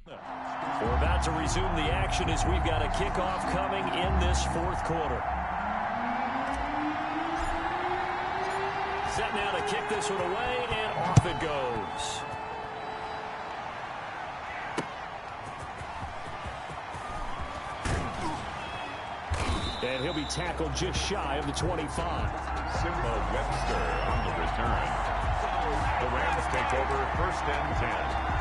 We're about to resume the action as we've got a kickoff coming in this fourth quarter. Set now to kick this one away, and off it goes. And he'll be tackled just shy of the 25. Simba Webster on the return. The Rams take over 1st and 10.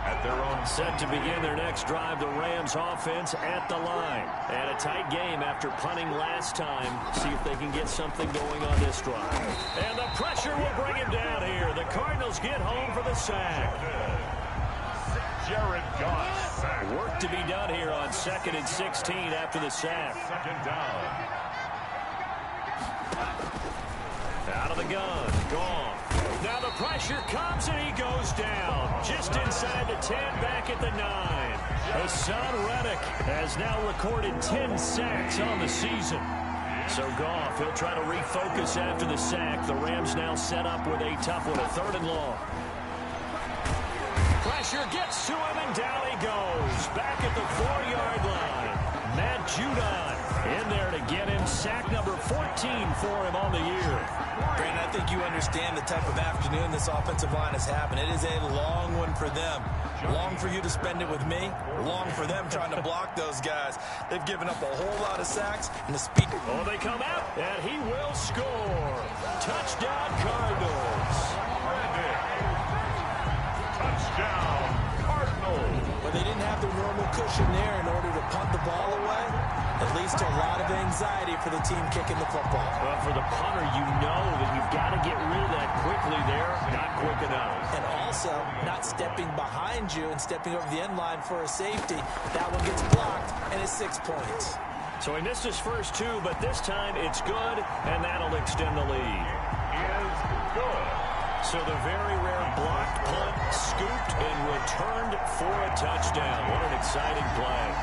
At their own set to begin their next drive, the Rams offense at the line. And a tight game after punting last time. See if they can get something going on this drive. And the pressure will bring him down here. The Cardinals get home for the sack. Jared Goff. Work to be done here on 2nd and 16 after the sack. 2nd down. Out of the gun. Gone. Now the pressure comes and he goes down. Just inside the 10, back at the 9. Hassan Reddick has now recorded 10 sacks on the season. So Goff, he'll try to refocus after the sack. The Rams now set up with a tough one, a 3rd and long. Pressure gets to him and down he goes. Back at the 4-yard line. Matt Judon in there to get him. Sack number 14 for him on the year. Brandon, I think you understand the type of afternoon this offensive line has having. It is a long one for them. Long for you to spend it with me. Long for them trying to block those guys. They've given up a whole lot of sacks. And the speed. Oh, they come out, and he will score. Touchdown, Cardinals. Touchdown, Cardinals. But they didn't have the normal cushion there in order to punt the ball away. At least a lot of anxiety for the team kicking the football. Well, for the punter, you know that you've got to get rid of that quickly there. Not quick enough. And also, not stepping behind you and stepping over the end line for a safety. That one gets blocked, and it's 6 points. So he missed his first 2, but this time it's good, and that'll extend the lead. Is good. So the very rare blocked punt scooped and returned for a touchdown. What an exciting play.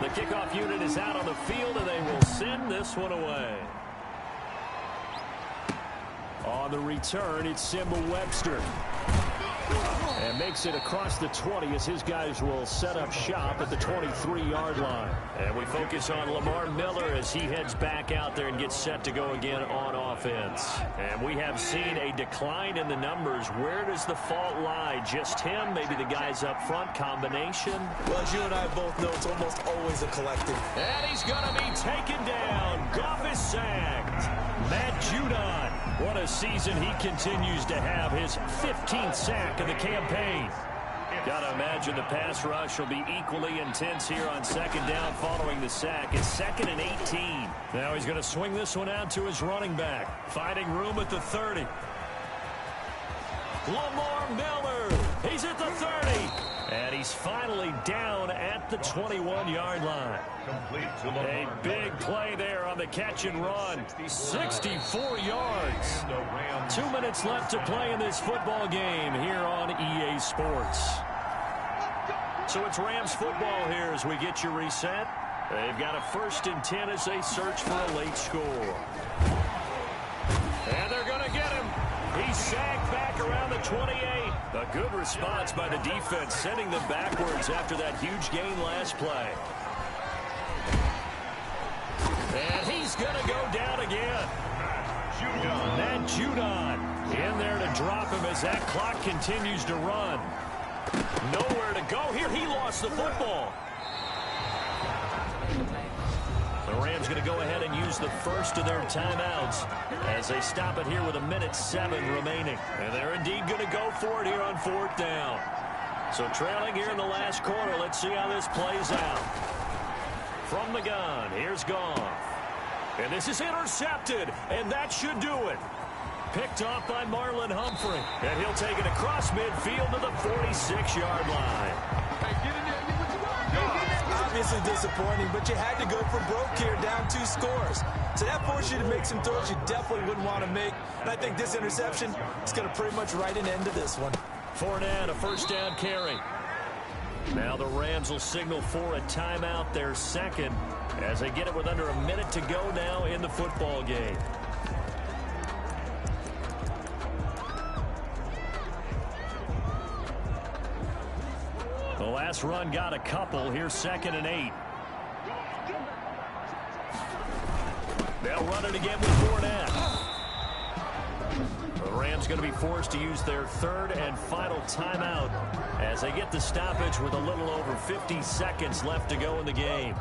The kickoff unit is out on the field, and they will send this one away. On the return, it's Simba Webster. And makes it across the 20 as his guys will set up shop at the 23-yard line. And we focus on Lamar Miller as he heads back out there and gets set to go again on offense. And we have seen a decline in the numbers. Where does the fault lie? Just him? Maybe the guys up front? Combination? Well, as you and I both know, it's almost always a collective. And he's going to be taken down. Goff is sacked. Matt Judon. What a season he continues to have. His 15th sack of the campaign. Got to imagine the pass rush will be equally intense here on 2nd down following the sack. It's 2nd and 18. Now he's going to swing this one out to his running back. Finding room at the 30. Lamar Miller. He's at the 30. And he's finally down at the 21-yard line. A big play there on the catch and run. 64 yards. 2 minutes left to play in this football game here on EA Sports. So it's Rams football here as we get you reset. They've got a 1st and 10 as they search for a late score. And they're going to get him. He's sagged back around the 28. A good response by the defense, sending them backwards after that huge gain last play. And he's going to go down again. Matt Judon in there to drop him as that clock continues to run. Nowhere to go here. He lost the football. The Rams going to go ahead and use the first of their timeouts as they stop it here with 1:07 remaining. And they're indeed going to go for it here on 4th down. So trailing here in the last quarter. Let's see how this plays out. From the gun, here's Goff. And this is intercepted, and that should do it. Picked off by Marlon Humphrey. And he'll take it across midfield to the 46-yard line. obviously disappointing, but you had to go for broke here, down 2 scores. So that forced you to make some throws you definitely wouldn't want to make. And I think this interception is going to pretty much write an end to this one. Fournette, a first down carry. Now the Rams will signal for a timeout, their second, as they get it with under a minute to go now in the football game. The last run got a couple. Here's 2nd and 8. They'll run it again with Fournette. The Rams going to be forced to use their 3rd and final timeout as they get the stoppage with a little over 50 seconds left to go in the game.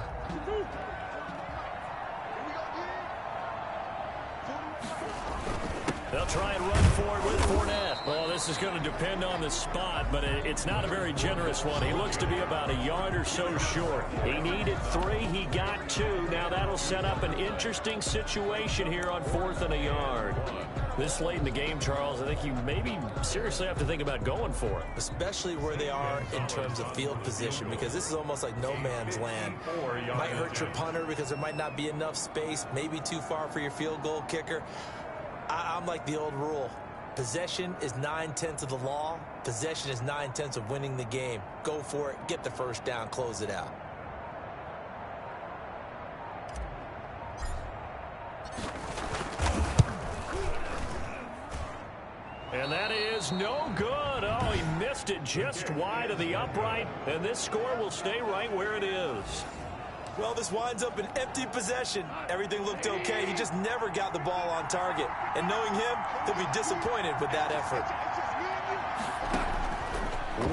They'll try and run for it with Fournette. Well, this is going to depend on the spot, but it's not a very generous one. He looks to be about a yard or so short. He needed 3. He got 2. Now that'll set up an interesting situation here on 4th and a yard. This late in the game, Charles, I think you maybe seriously have to think about going for it. Especially where they are in terms of field position, because this is almost like no man's land. Might hurt your punter because there might not be enough space, maybe too far for your field goal kicker. I'm like the old rule. Possession is 9/10 of the law. Possession is 9/10 of winning the game. Go for it. Get the first down. Close it out. And that is no good. Oh, he missed it just wide of the upright, and this score will stay right where it is. Well, this winds up an empty possession. Everything looked okay. He just never got the ball on target. And knowing him, he'll be disappointed with that effort.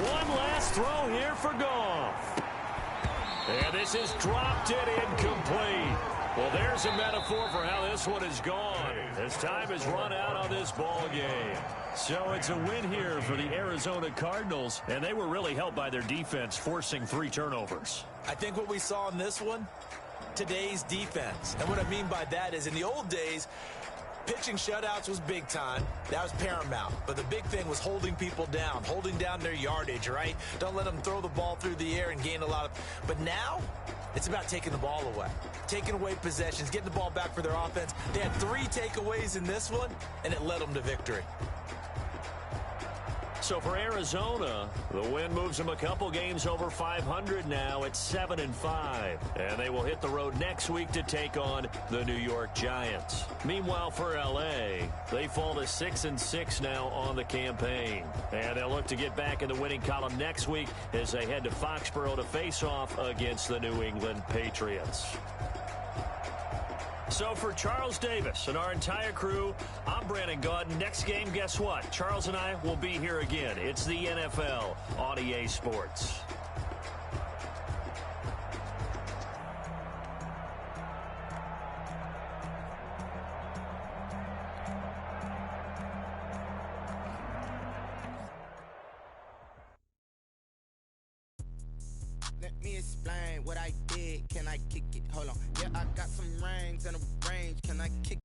One last throw here for Goff. And this is dropped it incomplete. Well, there's a metaphor for how this one is gone. As time has run out on this ball game. So it's a win here for the Arizona Cardinals, and they were really helped by their defense, forcing 3 turnovers. I think what we saw in this one, today's defense. And what I mean by that is in the old days, pitching shutouts was big time. That was paramount. But the big thing was holding people down, holding down their yardage, right? Don't let them throw the ball through the air and gain a lot of... But now, it's about taking the ball away. Taking away possessions, getting the ball back for their offense. They had 3 takeaways in this one, and it led them to victory. So for Arizona, the win moves them a couple games over 500 now at 7-5. And they will hit the road next week to take on the New York Giants. Meanwhile, for L.A., they fall to 6-6 now on the campaign. And they'll look to get back in the winning column next week as they head to Foxborough to face off against the New England Patriots. So for Charles Davis and our entire crew, I'm Brandon Gaudin. Next game, guess what? Charles and I will be here again. It's the NFL on EA Sports. Let me explain what I did. Can I kick it? Hold on. Yeah, I got some rings and a range. Can I kick